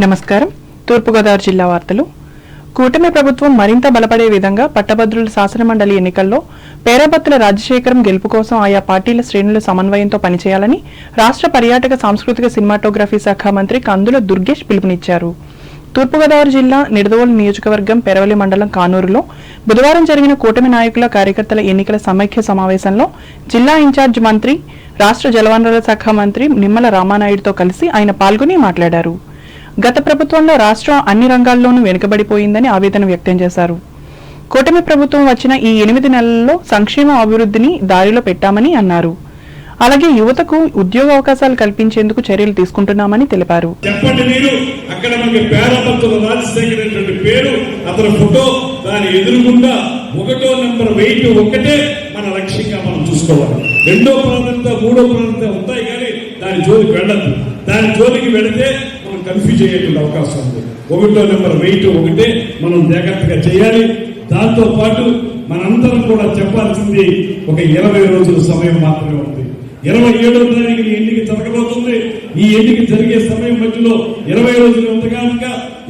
నమస్కారం. తూర్పుగోదావరి జిల్లా వార్తలు. కూటమి ప్రభుత్వం మరింత బలపడే విధంగా పట్టభద్రుల శాసనమండలి ఎన్నికల్లో పేరాబత్తుల రాజశేఖరం గెలుపు కోసం ఆయా పార్టీల శ్రేణుల సమన్వయంతో పనిచేయాలని రాష్ట్ర పర్యాటక సాంస్కృతిక సినిమాటోగ్రఫీ శాఖ మంత్రి కందుల దుర్గేష్ పిలుపునిచ్చారు. తూర్పుగోదావరి జిల్లా నిడదవోలు నియోజకవర్గం పెరవలి మండలం కానూరులో బుధవారం జరిగిన కూటమి నాయకుల కార్యకర్తల ఎన్నికల సమైక్య సమావేశంలో జిల్లా ఇన్ఛార్జ్ మంత్రి, రాష్ట్ర జలవనరుల శాఖ మంత్రి నిమ్మల రామానాయుడుతో కలిసి ఆయన పాల్గొని మాట్లాడారు. గత ప్రభుత్వంలో రాష్ట్రం అన్ని రంగాల్లోనూ వెనుకబడిపోయిందని ఆవేదన వ్యక్తం చేశారు. కూటమి ప్రభుత్వం వచ్చిన ఈ 8 నెలల్లో సంక్షేమ అభివృద్ధిని దారిలో పెట్టామని అన్నారు. అలాగే యువతకు ఉద్యోగ అవకాశాలు కల్పించేందుకు చర్యలు తీసుకుంటున్నామని తెలిపారు. దాని జోలికి వెళితే మనం కన్ఫ్యూజ్ అయ్యేటువంటి అవకాశం ఉంది. 1వ నెంబర్ వెయిట్ ఒకటే మనం జాగ్రత్తగా చేయాలి. దాంతో పాటు మనందరం కూడా చెప్పాల్సింది ఒక 20 రోజుల సమయం మాత్రమే ఉంది. 27వ తారీఖున ఎన్నిక జరగబోతుంది. ఈ ఎన్నిక జరిగే సమయం మధ్యలో 20 రోజులు ఉందగా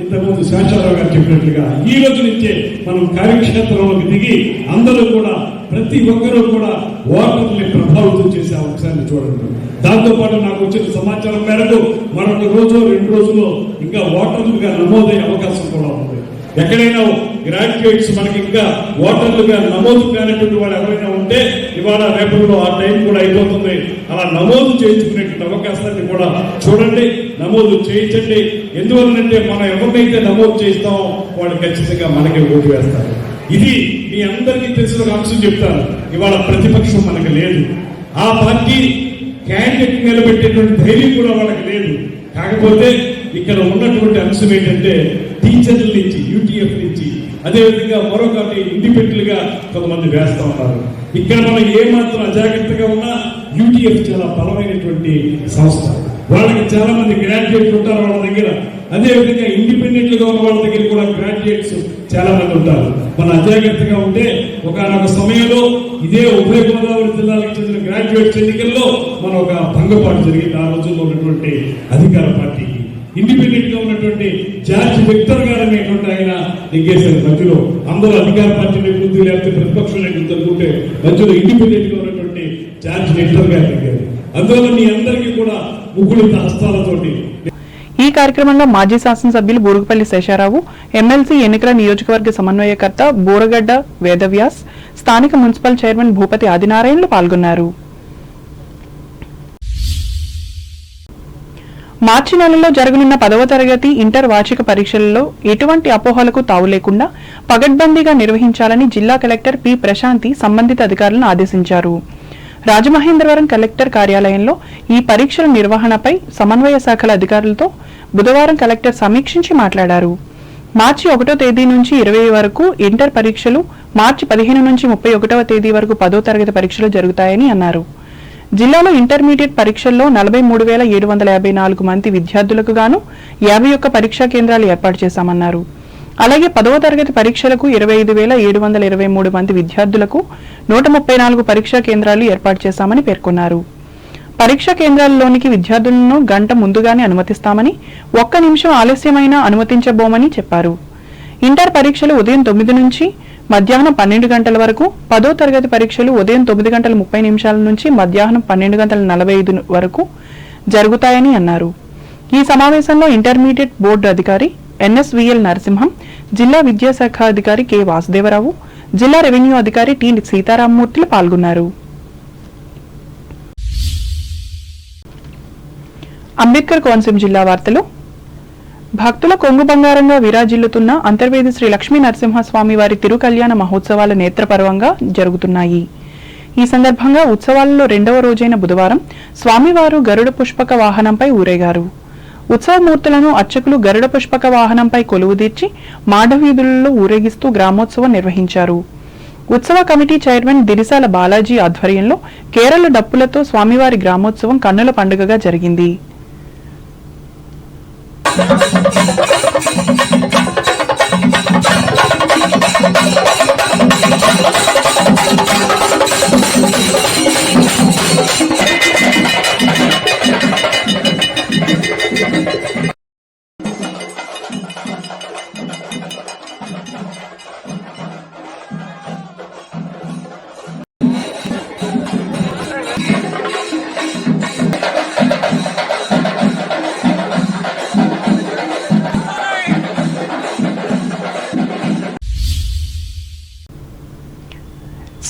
ఇంతకుముందు శాసనరావు గారు చెప్పినట్లుగా ఈ రోజు నుంచే మనం కార్యక్షేత్రంలోకి దిగి అందరూ కూడా ప్రతి ఒక్కరూ కూడా ఓటర్ని ప్రభావితం చేసే అవకాశాన్ని చూడండి. దాంతో పాటు నాకు వచ్చిన సమాచారం మేరకు మరొక రోజు 2 రోజుల్లో ఇంకా ఓటర్లుగా నమోదయ్యే అవకాశం కూడా ఉంది. ఎక్కడైనా గ్రాడ్యుయేట్స్ మనకి ఇంకా ఓటర్లుగా నమోదు కానటువంటి వాళ్ళు ఎవరైనా ఉంటే ఇవాళ రేపటిలో ఆ టైం కూడా అయిపోతుంది. అలా నమోదు చేయించుకునేటువంటి అవకాశాన్ని కూడా చూడండి, నమోదు చేయించండి. ఎందువల్లంటే మనం ఎవరినైతే నమోదు చేస్తామో వాళ్ళు ఖచ్చితంగా మనకి ఓటు వేస్తారు. ఇది మీ అందరికీ తెలిసిన ఒక అంశం చెప్తాను. ఇవాళ ప్రతిపక్షం మనకు లేదు. ఆ పార్టీ క్యాండిడేట్ నిలబెట్టేటువంటి ధైర్యం కూడా వాళ్ళకి లేదు. కాకపోతే ఇక్కడ ఉన్నటువంటి అంశం ఏంటంటే టీచర్ల నుంచి, యూటీఎఫ్ నుంచి, అదేవిధంగా మరొకటి ఇండిపెండెంట్ గా కొంతమంది వేస్తా ఉన్నారు. ఇక్కడ మనం ఏమాత్రం అజాగ్రత్తగా ఉన్నా యూటీఎఫ్ చాలా బలమైనటువంటి సంస్థ. వాళ్ళకి చాలా మంది గ్రాడ్యుయేట్స్ ఉంటారు వాళ్ళ దగ్గర. అదేవిధంగా ఇండిపెండెంట్ గా ఉన్న వాళ్ళ దగ్గర కూడా గ్రాడ్యుయేట్స్ చాలా మంది ఉంటారు. మన అజాగ్రత్తగా ఉంటే ఒకనొక సమయంలో ఇదే ఉభయ గోదావరి జిల్లాలకు చెందిన గ్రాడ్యుయేట్స్ ఎన్నికల్లో మన ఒక భంగపాటు జరిగింది. ఆ రోజుల్లో ఉన్నటువంటి అధికార పార్టీకి ఇండిపెండెంట్ గా ఉన్నటువంటి జార్జ్ విక్టర్ గారు అనేటువంటి ఆయన నెగ్గేశారు. మధ్యలో అందరూ అధికార పార్టీ నెగ్గుతుంది, లేకపోతే ప్రతిపక్షం నెగ్గుతుంది అనుకుంటే మధ్యలో ఇండిపెండెంట్ గా ఉన్నటువంటి జార్జ్ విక్టర్ గారు నెగ్గారు. అందువల్ల మీ అందరికీ కూడా ముగ్గులిత హస్తాలతోటి. ఈ కార్యక్రమంలో మాజీ శాసనసభ్యులు బూరుగుపల్లి శేషారావు, ఎమ్మెల్సీ ఎన్నికల నియోజకవర్గ సమన్వయకర్త బూరగడ్డ వేదవ్యాస్, స్థానిక మున్సిపల్ చైర్మన్ భూపతి ఆదినారాయణలు పాల్గొన్నారు. మార్చి నెలలో జరగనున్న 10వ తరగతి ఇంటర్ వార్షిక పరీక్షలలో ఎటువంటి అపోహలకు తావు లేకుండా పగడ్బందీగా నిర్వహించాలని జిల్లా కలెక్టర్ పి ప్రశాంతి సంబంధిత అధికారులను ఆదేశించారు. రాజమహేంద్రవరం కలెక్టర్ కార్యాలయంలో ఈ పరీక్షల నిర్వహణపై సమన్వయ శాఖల అధికారులతో బుధవారం కలెక్టర్ సమీక్షించి మాట్లాడారు. మార్చి 1వ తేదీ నుంచి 20 వరకు ఇంటర్ పరీక్షలు, మార్చి 15 నుంచి 31వ తేదీ వరకు 10వ తరగతి పరీక్షలు జరుగుతాయని అన్నారు. జిల్లాలో ఇంటర్మీడియట్ పరీక్షల్లో 43,754 మంది విద్యార్థులకు గాను 51 పరీక్షా కేంద్రాలు ఏర్పాటు చేశామన్నారు. అలాగే 10వ తరగతి పరీక్షలకు 25,723 మంది విద్యార్థులకు 134 పరీక్షా కేంద్రాలు ఏర్పాటు చేశామని పేర్కొన్నారు. పరీక్షా కేంద్రాల్లోనికి విద్యార్థులను గంట ముందుగానే అనుమతిస్తామని, 1 నిమిషం ఆలస్యమైనా అనుమతించబోమని చెప్పారు. ఇంటర్ పరీక్షలు ఉదయం 9 నుంచి మధ్యాహ్నం 12 గంటల వరకు, 10వ తరగతి పరీక్షలు ఉదయం 9:30 నుంచి మధ్యాహ్నం 12:45 వరకు జరుగుతాయని అన్నారు. ఈ సమావేశంలో ఇంటర్మీడియట్ బోర్డు అధికారి ఎన్ఎస్విఎల్ నరసింహం, జిల్లా విద్యాశాఖ అధికారి కె వాసుదేవరావు, జిల్లా రెవెన్యూ అధికారి టి సీతారామమూర్తిలు పాల్గొన్నారు. అంబేద్కర్ కోనసీమ జిల్లా వార్తలు. భక్తుల కొంగు బంగారంగా విరాజిల్లుతున్న అంతర్వేది శ్రీ లక్ష్మీ నరసింహస్వామి వారి తిరుకల్యాణ మహోత్సవాల నేత్రపర్వంగా జరుగుతున్నాయి. ఈ సందర్భంగా ఉత్సవాలలో 2వ రోజైన బుధవారం స్వామివారు గరుడ పుష్పక వాహనంపై ఊరేగారు. ఉత్సవమూర్తులను అర్చకులు గరుడ పుష్పక వాహనంపై కొలువుదీర్చి మాడవీధులలో ఊరేగిస్తూ గ్రామోత్సవం నిర్వహించారు. ఉత్సవ కమిటీ చైర్మన్ దిరిసాల బాలాజీ ఆధ్వర్యంలో కేరళ డప్పులతో స్వామివారి గ్రామోత్సవం కన్నుల పండుగగా జరిగింది.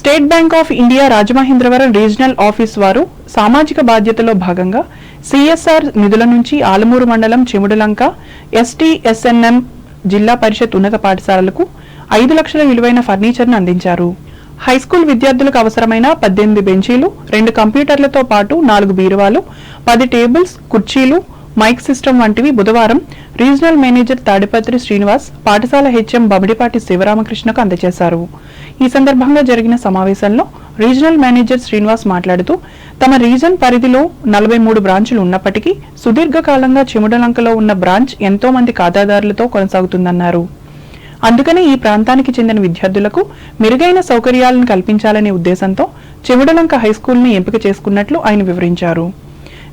State bank of India Rajamahendravaram regional office వారు సామాజిక బాధ్యతలో భాగంగా సిఎస్ఆర్ నిధుల నుంచి ఆలమూరు మండలం చెముడులంక ఎస్టీఎస్ఎన్ఎం జిల్లా పరిషత్ ఉన్నత పాఠశాలలకు 5 లక్షల విలువైన ఫర్నిచర్ను అందించారు. హైస్కూల్ విద్యార్థులకు అవసరమైన 18 బెంచీలు, 2 కంప్యూటర్లతో పాటు 4 బీరువాలు, 10 టేబుల్స్, కుర్చీలు, మైక్ సిస్టమ్ వంటివి బుధవారం రీజనల్ మేనేజర్ తాడిపత్రి శ్రీనివాస్ పాఠశాల హెచ్ఎం బమిడిపాటి శివరామకృష్ణకు అందజేశారు. ఈ సందర్భంగా జరిగిన సమావేశంలో రీజనల్ మేనేజర్ శ్రీనివాస్ మాట్లాడుతూ తమ రీజన్ పరిధిలో 43 బ్రాంచులు ఉన్నప్పటికీ సుదీర్ఘకాలంగా చెముడలంకలో ఉన్న బ్రాంచ్ ఎంతో మంది ఖాతాదారులతో కొనసాగుతుందన్నారు. అందుకని ఈ ప్రాంతానికి చెందిన విద్యార్థులకు మెరుగైన సౌకర్యాలను కల్పించాలనే ఉద్దేశంతో చెముడలంక హైస్కూల్ని ఎంపిక చేసుకున్నట్లు ఆయన వివరించారు.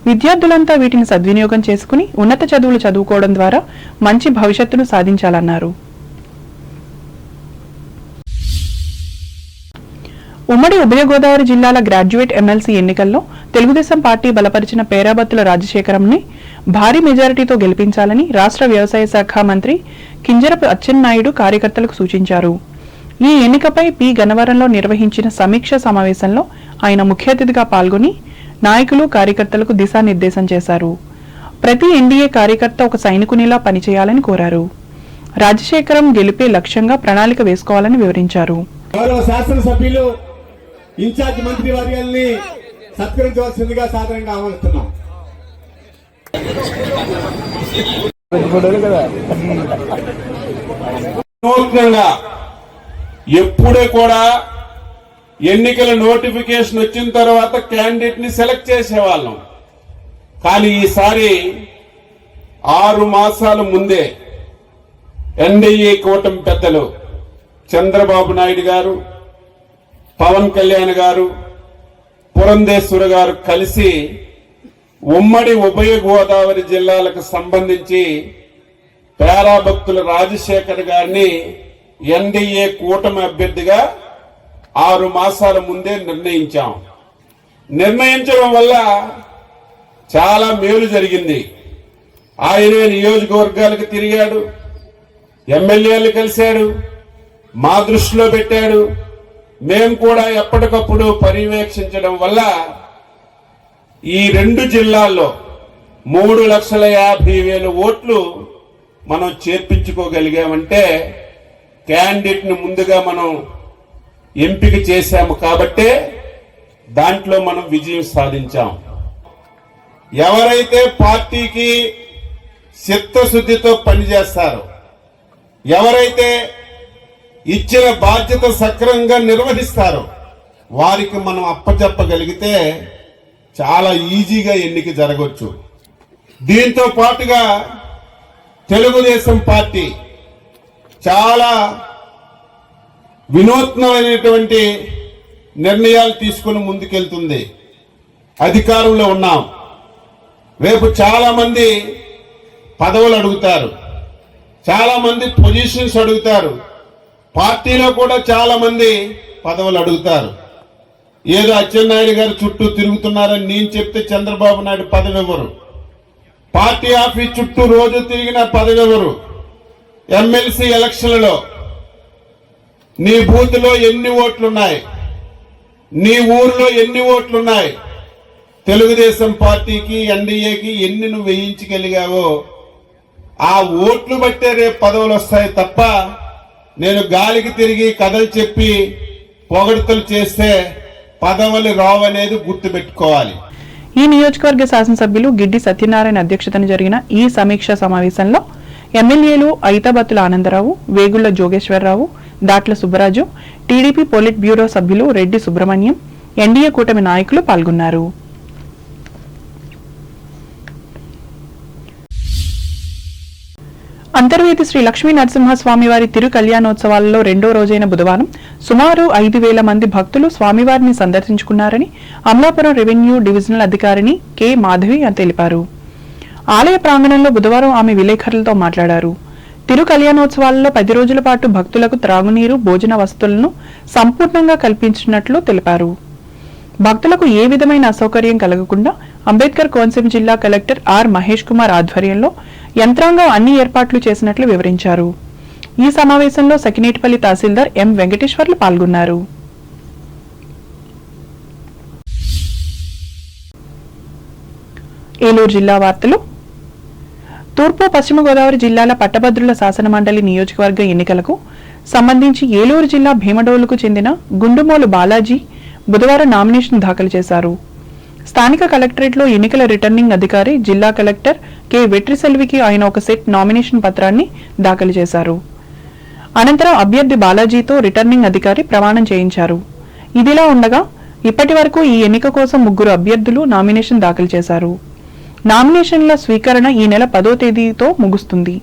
విద్యార్థులంతా వీటిని సద్వినియోగం చేసుకుని ఉన్నత చదువులు చదువుకోవడం ద్వారా మంచి భవిష్యత్తును సాధించాలన్నారు. ఉమ్మడి ఉభయ గోదావరి జిల్లాల గ్రాడ్యుయేట్ ఎమ్మెల్సీ ఎన్నికల్లో తెలుగుదేశం పార్టీ బలపరిచిన పేరాబత్తుల రాజశేఖరంని భారీ మెజారిటీతో గెలిపించాలని రాష్ట్ర వ్యవసాయ శాఖ మంత్రి కింజరపు అచ్చెన్నాయుడు కార్యకర్తలకు సూచించారు. ఈ ఎన్నికపై పి గన్నవరంలో నిర్వహించిన సమీక్ష సమావేశంలో ఆయన ముఖ్య అతిథిగా పాల్గొని నాయకులు కార్యకర్తలకు దిశానిర్దేశం చేశారు. ప్రతి ఎన్డీఏ కార్యకర్త ఒక సైనికునిలా పనిచేయాలని కోరారు. రాజశేఖరం గెలిపే లక్ష్యంగా ప్రణాళిక వేసుకోవాలని వివరించారు. శాసనసభ్యులు ఇన్ఛార్జ్ మంత్రి వర్గాల్ని సత్కరించవలసిందిగా సాధారణంగా ఆహ్వానిస్తున్నాం. ఎప్పుడే కూడా ఎన్నికల నోటిఫికేషన్ వచ్చిన తర్వాత క్యాండిడేట్ ని సెలెక్ట్ చేసేవాళ్ళం. కానీ ఈసారి 6 మాసాల ముందే ఎన్డీఏ కూటమి పెద్దలు చంద్రబాబు నాయుడు గారు, పవన్ కళ్యాణ్ గారు, పురంధేశ్వర గారు కలిసి ఉమ్మడి ఉభయ గోదావరి జిల్లాలకు సంబంధించి పేరాభక్తుల రాజశేఖర్ గారిని ఎన్డీఏ కూటమి అభ్యర్థిగా 6 మాసాల ముందే నిర్ణయించడం వల్ల చాలా మేలు జరిగింది. ఆయనే నియోజకవర్గాలకు తిరిగాడు, ఎమ్మెల్యేలు కలిశాడు, మా దృష్టిలో పెట్టాడు. మేము కూడా ఎప్పటికప్పుడు పర్యవేక్షించడం వల్ల ఈ 2 జిల్లాల్లో 3,50,000 ఓట్లు మనం చేర్పించుకోగలిగామంటే క్యాండిడేట్ ని ముందుగా మనం ఎంపిక చేశాము కాబట్టే దాంట్లో మనం విజయం సాధించాం. ఎవరైతే పార్టీకి చిత్తశుద్ధితో పనిచేస్తారో, ఎవరైతే ఇచ్చిన బాధ్యత సక్రమంగా నిర్వహిస్తారో వారికి మనం అప్పచెప్పగలిగితే చాలా ఈజీగా ఎన్నిక జరగవచ్చు. దీంతో పాటుగా తెలుగుదేశం పార్టీ చాలా వినూత్నమైనటువంటి నిర్ణయాలు తీసుకుని ముందుకెళ్తుంది. అధికారంలో ఉన్నాం, రేపు చాలా మంది పదవులు అడుగుతారు, చాలా మంది పొజిషన్స్ అడుగుతారు, పార్టీలో కూడా చాలా మంది పదవులు అడుగుతారు. ఏదో అచ్చెన్నాయుడు గారు చుట్టూ తిరుగుతున్నారని నేను చెప్తే చంద్రబాబు నాయుడు పదవి ఇవ్వరు. పార్టీ ఆఫీస్ చుట్టూ రోజు తిరిగిన పదవి ఇవ్వరు. ఎమ్మెల్సీ ఎలక్షన్లలో నీ బూత్ లో ఎన్ని ఓట్లున్నాయి, నీ ఊర్లో ఎన్ని ఓట్లున్నాయి, తెలుగుదేశం పార్టీకి ఎన్డీఏకి ఎన్ని నువ్వు వేయించగలిగావో ఆ ఓట్లు బట్టే రేపు పదవులు వస్తాయి తప్ప నేను గాలికి తిరిగి కథలు చెప్పి పొగడ్తలు చేస్తే పదవులు రావనేది గుర్తుపెట్టుకోవాలి. ఈ నియోజకవర్గ శాసనసభ్యులు గిడ్డి సత్యనారాయణ అధ్యక్షతన జరిగిన ఈ సమీక్షా సమావేశంలో ఎమ్మెల్యేలు Aithabathula Anandarao, Vegulla Jogeswara Rao, Datla Subbaraju, TDP polit bureau సభ్యులు రెడ్డి సుబ్రహ్మణ్యం, ఎన్డీఏ కూటమి నాయకులు పాల్గొన్నారు. అంతర్వేది శ్రీ లక్ష్మీ నరసింహస్వామివారి తిరు కళ్యాణోత్సవాలలో 2వ రోజైన బుధవారం సుమారు 5,000 మంది భక్తులు స్వామివారిని సందర్శించుకున్నారని అమలాపురం రెవెన్యూ డివిజనల్ అధికారిని కె మాధవి తెలిపారు. ఆలయ ప్రాంగణంలో బుధవారం ఆమె విలేకరులతో మాట్లాడారు. తిరు కళ్యాణోత్సవాలలో 10 రోజుల పాటు భక్తులకు త్రాగునీరు, భోజన వసతులను సంపూర్ణంగా కల్పించినట్లు తెలిపారు. భక్తులకు ఏ విధమైన అసౌకర్యం కలగకుండా అంబేద్కర్ కోనసీమ జిల్లా కలెక్టర్ ఆర్ మహేష్ కుమార్ ఆధ్వర్యంలో యంత్రాంగం అన్ని ఏర్పాట్లు చేసినట్లు వివరించారు. ఈ సమావేశంలో సకినేటిపల్లి తహసీల్దార్ ఎం వెంకటేశ్వర్లు పాల్గొన్నారు. ఏలూరు జిల్లా వార్తలు. తూర్పు పశ్చిమ గోదావరి జిల్లాల పట్టభద్రుల శాసనమండలి నియోజకవర్గ ఎన్నికలకు సంబంధించి ఏలూరు జిల్లా భీమడోలుకు చెందిన గుండుమోలు బాలాజీ బుధవారం నామినేషన్ దాఖలు చేశారు. స్థానిక కలెక్టరేట్లో ఎన్నికల రిటర్నింగ్ అధికారి జిల్లా కలెక్టర్ కె వెట్రిసెల్వికి ఆయన ఒక సెట్ నామినేషన్ పత్రాన్ని దాఖలు చేశారు. అనంతరం అభ్యర్థి బాలాజీతో రిటర్నింగ్ అధికారి ప్రమాణం చేయించారు. ఇదిలా ఉండగా ఇప్పటి వరకు ఈ ఎన్నిక కోసం 3 అభ్యర్థులు నామినేషన్ దాఖలు చేశారు. నామినేషన్ల స్వీకరణ ఈ నెల 10వ తేదీతో ముగుస్తుంది.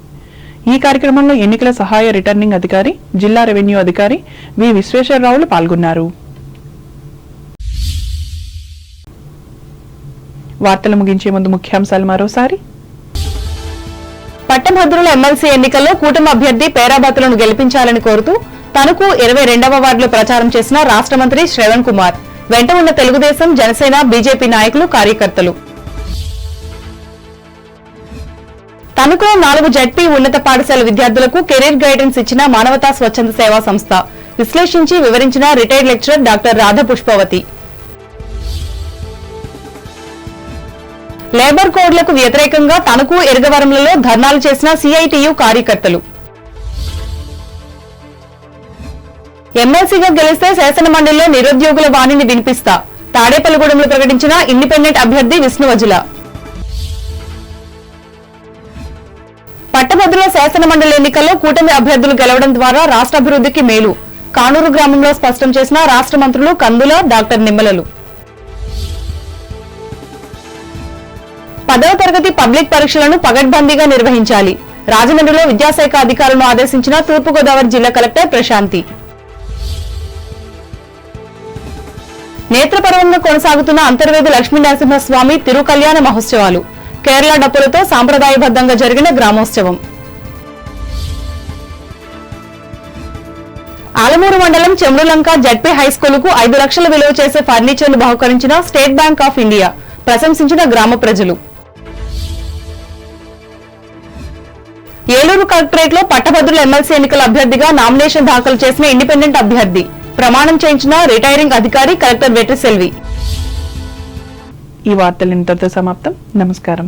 ఈ కార్యక్రమంలో ఎన్నికల సహాయ రిటర్నింగ్ అధికారి, జిల్లా రెవెన్యూ అధికారి వి విశ్వేశ్వరరావులు పాల్గొన్నారు. వార్తలు ముగించే ముందు ముఖ్యాంశాలు మరోసారి. పట్టభద్రుల ఎమ్మెల్సీ ఎన్నికల్లో కూటమి అభ్యర్థి పేరాబతులను గెలిపించాలని కోరుతూ తనకు 22వ వార్డులో ప్రచారం చేసిన రాష్ట్ర మంత్రి శ్రవణ్ కుమార్. వెంట ఉన్న తెలుగుదేశం, జనసేన, బీజేపీ నాయకులు, కార్యకర్తలు. తణుకులో 4 జడ్పీ ఉన్నత పాఠశాల విద్యార్థులకు కెరీర్ గైడెన్స్ ఇచ్చిన మానవతా స్వచ్ఛంద సేవా సంస్థ. విశ్లేషించి వివరించిన రిటైర్డ్ లెక్చరర్ డాక్టర్ రాధాపుష్పవతి. లేబర్ కోడ్లకు వ్యతిరేకంగా తణుకు, ఎరగవరంలలో ధర్నాలు చేసిన సిఐటియు కార్యకర్తలు. ఎమ్మెల్సీగా గెలిస్తే శాసనమండలిలో నిరుద్యోగుల వాణిని వినిపిస్తా. తాడేపల్లిగూడెంలో ప్రకటించిన ఇండిపెండెంట్ అభ్యర్థి విష్ణువజుల. పట్టభద్రుల శాసనమండలి ఎన్నికల్లో కూటమి అభ్యర్థులు గెలవడం ద్వారా రాష్ట్ర అభివృద్ధికి మేలు. కానూరు గ్రామంలో స్పష్టం చేసిన రాష్ట్ర మంత్రులు కందుల, డాక్టర్ నిమ్మలలు. 10వ తరగతి పబ్లిక్ పరీక్షలను పగడ్బందీగా నిర్వహించాలి. రాజమండ్రిలో విద్యాశాఖ అధికారులను ఆదేశించిన తూర్పుగోదావరి జిల్లా కలెక్టర్ ప్రశాంతి. నేత్రపర్వంగా కొనసాగుతున్న అంతర్వేది లక్ష్మీనరసింహస్వామి తిరుకల్యాణ మహోత్సవాలు. కేరళ డప్పులతో సాంప్రదాయబద్దంగా జరిగిన గ్రామోత్సవం. ఆలమూరు మండలం చెమ్రులంక జడ్పీ హైస్కూలుకు 5 లక్షల విలువ చేసే ఫర్నిచర్ను బహుకరించిన స్టేట్ బ్యాంక్ ఆఫ్ ఇండియా. ప్రశంసించిన గ్రామ ప్రజలు. ఏలూరు కలెక్టరేట్ లో పట్టభద్రుల ఎమ్మెల్సీ ఎన్నికల అభ్యర్థిగా నామినేషన్ దాఖలు చేసిన ఇండిపెండెంట్ అభ్యర్థి. ప్రమాణం చేయించిన రిటైరింగ్ అధికారి కలెక్టర్ వెట్రిసెల్వి. ఈ వార్తలు ఇంతటితో సమాప్తం. నమస్కారం.